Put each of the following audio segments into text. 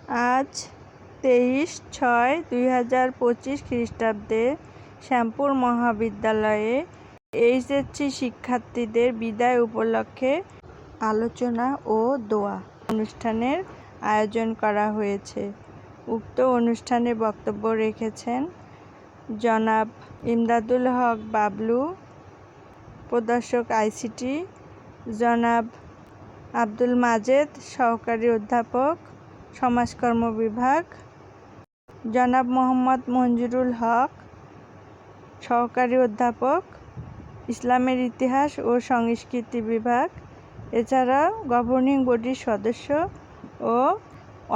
আজ 23/6/2025 খ্রিস্টাব্দে শ্যামপুর মহাবিদ্যালয়ে এইচএসসি শিক্ষার্থীদের বিদায় উপলক্ষে আলোচনা ও দোয়া অনুষ্ঠানের আয়োজন করা হয়েছে। উক্ত অনুষ্ঠানে বক্তব্য রেখেছেন জনাব ইমদাদুল হক বাবলু, প্রদর্শক আইসিটি, জনাব আব্দুল মাজেদ, সহকারী অধ্যাপক, সমাজকর্ম বিভাগ, জনাব মোহাম্মদ মঞ্জুরুল হক, সহকারী অধ্যাপক, ইসলামের ইতিহাস ও সংস্কৃতি বিভাগ, এছাড়াও গভর্নিং বডির সদস্য ও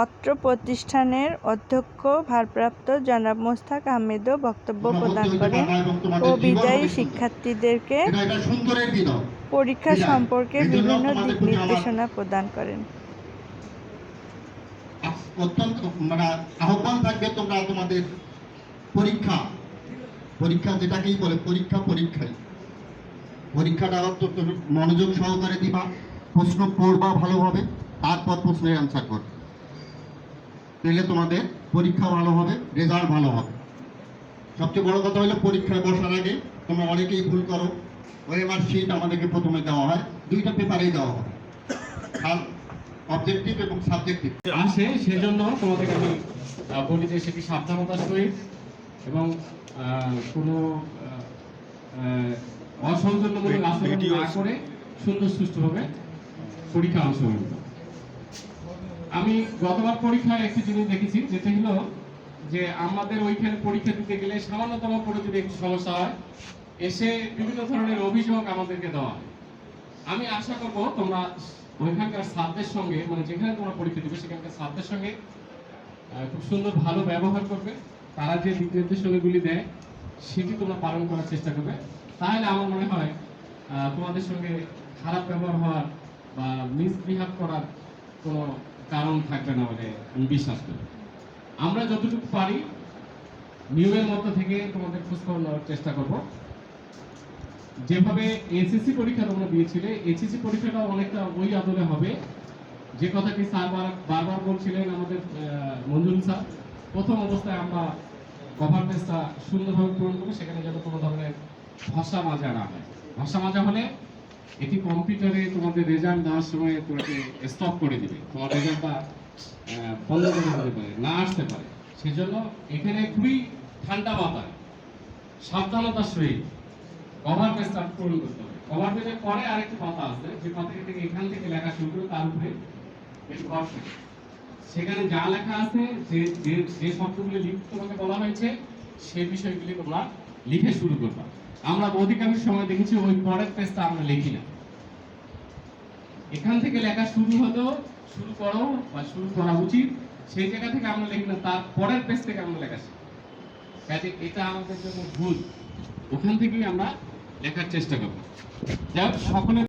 অত্র প্রতিষ্ঠানের অধ্যক্ষ ভারপ্রাপ্ত জনাব মোস্তাক আহমেদও বক্তব্য প্রদান করেন ও বিদায়ী শিক্ষার্থীদেরকে পরীক্ষা সম্পর্কে বিভিন্ন দিক নির্দেশনা প্রদান করেন। অত্যন্ত আহ্বান থাকবে, তোমরা তোমাদের পরীক্ষা যেটাকেই বলে পরীক্ষাটা মনোযোগ সহকারে দিবা, প্রশ্ন পড়বা ভালোভাবে, তারপর প্রশ্নের অ্যান্সার করবে, তাহলে তোমাদের পরীক্ষা ভালো হবে, রেজাল্ট ভালো হবে। সবচেয়ে বড় কথা হলো পরীক্ষায় বসার আগে তোমরা অনেকেই ভুল করো। ওএমআর শিট আমাদেরকে প্রথমে দেওয়া হয়, দুইটা পেপারেই দেওয়া হয়, অবজেক্টিভ এবং সাবজেক্টিভ আসে। সেজন্য তোমাদেরকে আমি বলি যে সেটি সাবধানতার সহিত এবং কোনো অসৌজন্যমূলক আচরণ না করে সুন্দর সুষ্ঠুভাবে পরীক্ষা অংশগ্রহণ করো। আমি গতবার পরীক্ষায় একটি জিনিস দেখেছি, যেটা হলো যে আমাদের ওইখানে পরীক্ষা দিতে গেলে সামান্যতম করে যদি একটু সমস্যা হয়, এসে বিভিন্ন ধরনের অভিযোগ আমাদেরকে দেওয়া হয়। আমি আশা করব তোমরা ওইখানকার ছাত্রদের সঙ্গে, মানে যেখানে তোমরা পরীক্ষা দিবে সেখানকার ছাত্রদের সঙ্গে খুব সুন্দর ভালো ব্যবহার করবে। তারা যে দিক নির্দেশনাগুলি দেয় সেটি তোমরা পালন করার চেষ্টা করবে। তাহলে আমার মনে হয় তোমাদের সঙ্গে খারাপ ব্যবহার হওয়ার বা মিসবিহেভ করার কোনো কারণ থাকবে না বলে আমি বিশ্বাস করি। আমরা যতটুকু পারি নিয়মের মধ্যে থেকে তোমাদের খোঁজখবর নেওয়ার চেষ্টা করব। যেভাবে এসএসসি পরীক্ষা তোমরা দিয়েছিলে, এইচএসসি পরীক্ষাটা অনেকটা ওই আদলে হবে যে কথাটি স্যার বারবার বলছিলেন আমাদের মঞ্জুরুল স্যার। প্রথম অবস্থায় আমরা কভার পেজটা সুন্দরভাবে পূরণ করবো, সেখানে যেন কোনো ধরনের ভাষা মাজা না হয়। ভাষা মাজা হলে এটি কম্পিউটারে তোমাদের রেজাল্ট দেওয়ার সময় তোমাকে স্টপ করে দিবে, তোমার রেজাল্টটা বন্ধ করে দিতে পারে, না আসতে পারে। সেজন্য এখানে খুবই ঠান্ডা মাথায় সাবধানতার সহিত কভার পেজটা পূরণ করতে হবে। কভার পেজের পরে আরেকটি পাতা আছে, যে পাতাটি থেকে এখান থেকে লেখা শুরু করে তার উপরে একটু বর্ষ, সেখানে যা লেখা আছে, যে শব্দগুলি লিখতে তোমাকে বলা হয়েছে সেই বিষয়গুলি তোমরা লিখে শুরু করবা। আমরা অধিকাংশ সময় দেখেছি ওই পরের পেজটা আমরা লিখি না, এখান থেকে লেখা শুরু হতো, শুরু করো বা শুরু করা উচিত, সেই জায়গা থেকে আমরা লিখি না, তার পরের পেজ থেকে আমরা লেখা শিখি। কাজে এটা আমাদের জন্য ভুল, ওখান থেকেই আমরা লেখার চেষ্টা করবো। যাই হোক, সকলে